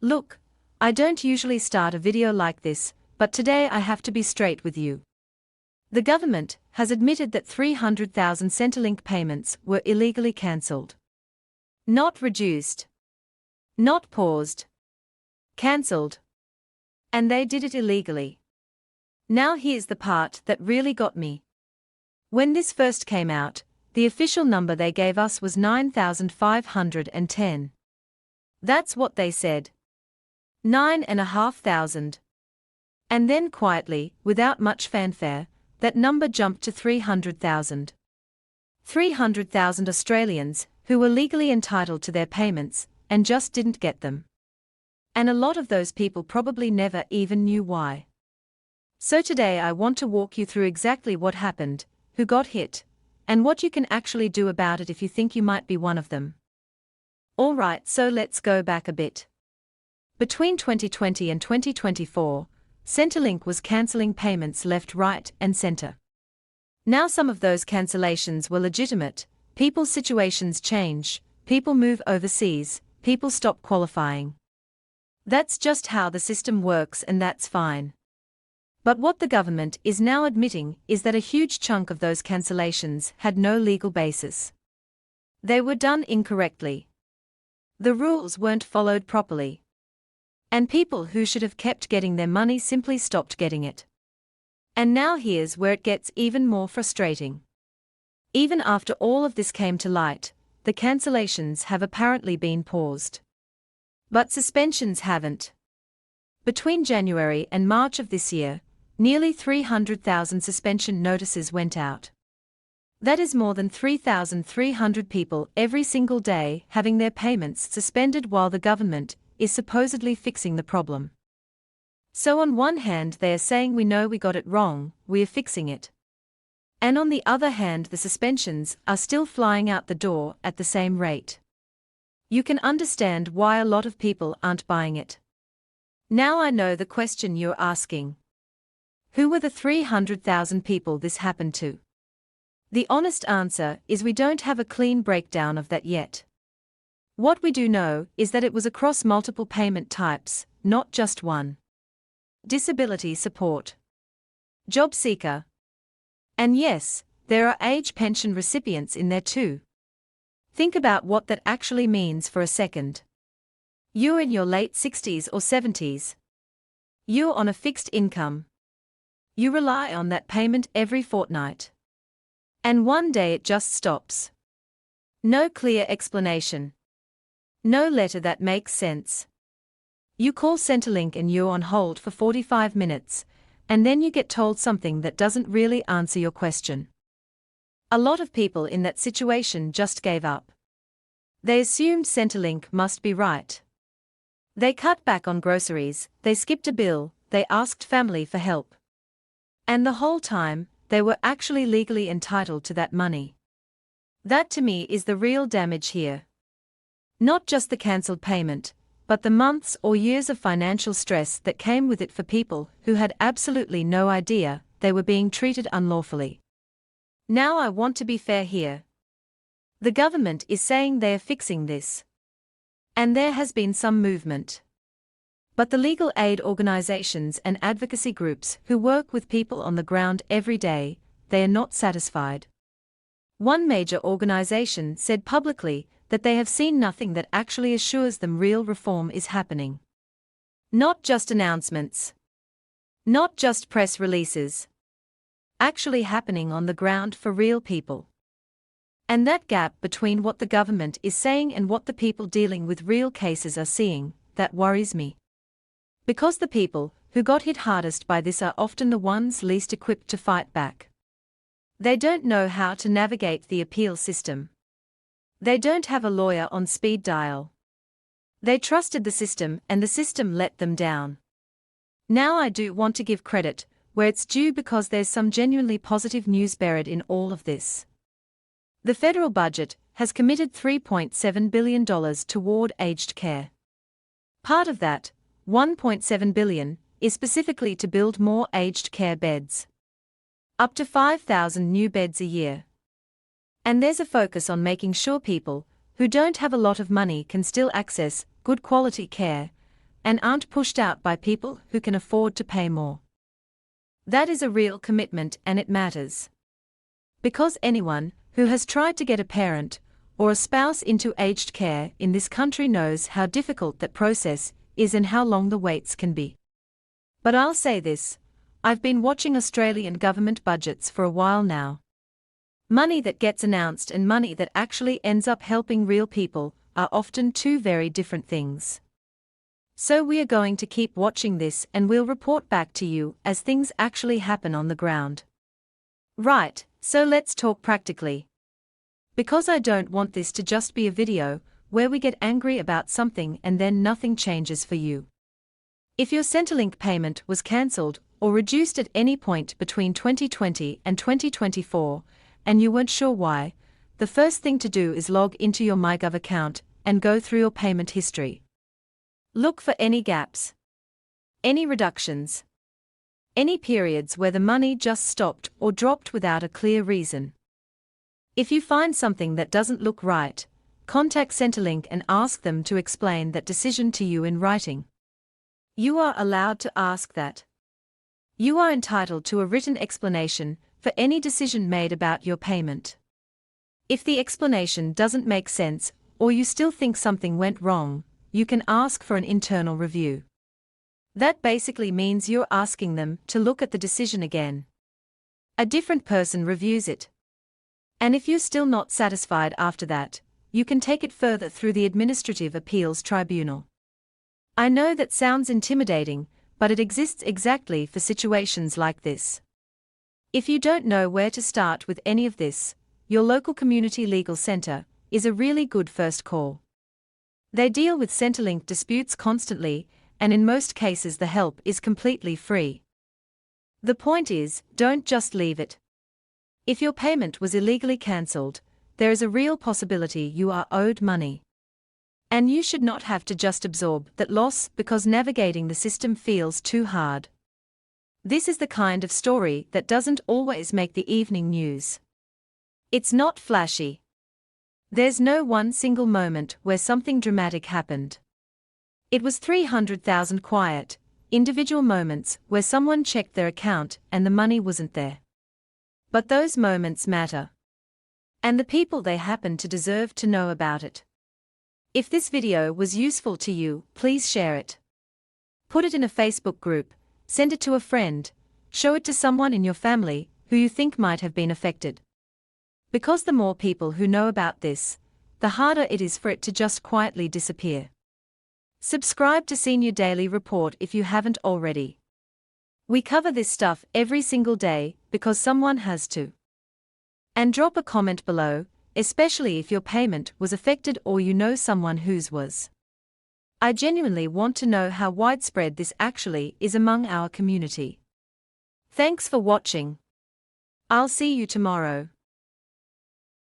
Look, I don't usually start a video like this, but today I have to be straight with you. The government has admitted that 300,000 Centrelink payments were illegally cancelled. Not reduced. Not paused. Cancelled. And they did it illegally. Now here's the part that really got me. When this first came out, the official number they gave us was 9,510. That's what they said. 9,500. And then quietly, without much fanfare, that number jumped to 300,000. 300,000 Australians who were legally entitled to their payments and just didn't get them. And a lot of those people probably never even knew why. So today I want to walk you through exactly what happened, who got hit, and what you can actually do about it if you think you might be one of them. Alright, so let's go back a bit. Between 2020 and 2024, Centrelink was cancelling payments left, right, and centre. Now some of those cancellations were legitimate, people's situations change, people move overseas, people stop qualifying. That's just how the system works, and that's fine. But what the government is now admitting is that a huge chunk of those cancellations had no legal basis. They were done incorrectly. The rules weren't followed properly. And people who should have kept getting their money simply stopped getting it. And now here's where it gets even more frustrating. Even after all of this came to light, the cancellations have apparently been paused. But suspensions haven't. Between January and March of this year, nearly 300,000 suspension notices went out. That is more than 3,300 people every single day having their payments suspended while the government is supposedly fixing the problem. So on one hand they are saying we know we got it wrong, we are fixing it. And on the other hand the suspensions are still flying out the door at the same rate. You can understand why a lot of people aren't buying it. Now I know the question you're asking. Who were the 300,000 people this happened to? The honest answer is we don't have a clean breakdown of that yet. What we do know is that it was across multiple payment types, not just one. Disability support. JobSeeker. And yes, there are age pension recipients in there too. Think about what that actually means for a second. You're in your late 60s or 70s. You're on a fixed income. You rely on that payment every fortnight. And one day it just stops. No clear explanation. No letter that makes sense. You call Centrelink and you're on hold for 45 minutes, and then you get told something that doesn't really answer your question. A lot of people in that situation just gave up. They assumed Centrelink must be right. They cut back on groceries, they skipped a bill, they asked family for help. And the whole time, they were actually legally entitled to that money. That to me is the real damage here. Not just the cancelled payment, but the months or years of financial stress that came with it for people who had absolutely no idea they were being treated unlawfully. Now I want to be fair here. The government is saying they are fixing this. And there has been some movement. But the legal aid organizations and advocacy groups who work with people on the ground every day, they are not satisfied. One major organization said publicly that they have seen nothing that actually assures them real reform is happening. Not just announcements. Not just press releases. Actually happening on the ground for real people. And that gap between what the government is saying and what the people dealing with real cases are seeing, that worries me. Because the people who got hit hardest by this are often the ones least equipped to fight back. They don't know how to navigate the appeal system. They don't have a lawyer on speed dial. They trusted the system and the system let them down. Now I do want to give credit where it's due because there's some genuinely positive news buried in all of this. The federal budget has committed $3.7 billion toward aged care. Part of that, $1.7 billion, is specifically to build more aged care beds. Up to 5,000 new beds a year. And there's a focus on making sure people who don't have a lot of money can still access good quality care, and aren't pushed out by people who can afford to pay more. That is a real commitment, and it matters. Because anyone who has tried to get a parent or a spouse into aged care in this country knows how difficult that process is and how long the waits can be. But I'll say this, I've been watching Australian government budgets for a while now. Money that gets announced and money that actually ends up helping real people are often two very different things. So we are going to keep watching this, and we'll report back to you as things actually happen on the ground. Right, so let's talk practically. Because I don't want this to just be a video where we get angry about something and then nothing changes for you. If your Centrelink payment was cancelled or reduced at any point between 2020 and 2024, and you weren't sure why, the first thing to do is log into your MyGov account and go through your payment history. Look for any gaps, any reductions, any periods where the money just stopped or dropped without a clear reason. If you find something that doesn't look right, contact Centrelink and ask them to explain that decision to you in writing. You are allowed to ask that. You are entitled to a written explanation for any decision made about your payment. If the explanation doesn't make sense, or you still think something went wrong, you can ask for an internal review. That basically means you're asking them to look at the decision again. A different person reviews it. And if you're still not satisfied after that, you can take it further through the Administrative Appeals Tribunal. I know that sounds intimidating, but it exists exactly for situations like this. If you don't know where to start with any of this, your local community legal centre is a really good first call. They deal with Centrelink disputes constantly, and in most cases the help is completely free. The point is, don't just leave it. If your payment was illegally cancelled, there is a real possibility you are owed money. And you should not have to just absorb that loss because navigating the system feels too hard. This is the kind of story that doesn't always make the evening news. It's not flashy. There's no one single moment where something dramatic happened. It was 300,000 quiet, individual moments where someone checked their account and the money wasn't there. But those moments matter. And the people they happen to deserve to know about it. If this video was useful to you, please share it. Put it in a Facebook group, send it to a friend, show it to someone in your family who you think might have been affected. Because the more people who know about this, the harder it is for it to just quietly disappear. Subscribe to Senior Daily Report if you haven't already. We cover this stuff every single day because someone has to. And drop a comment below, especially if your payment was affected or you know someone whose was. I genuinely want to know how widespread this actually is among our community. Thanks for watching. I'll see you tomorrow.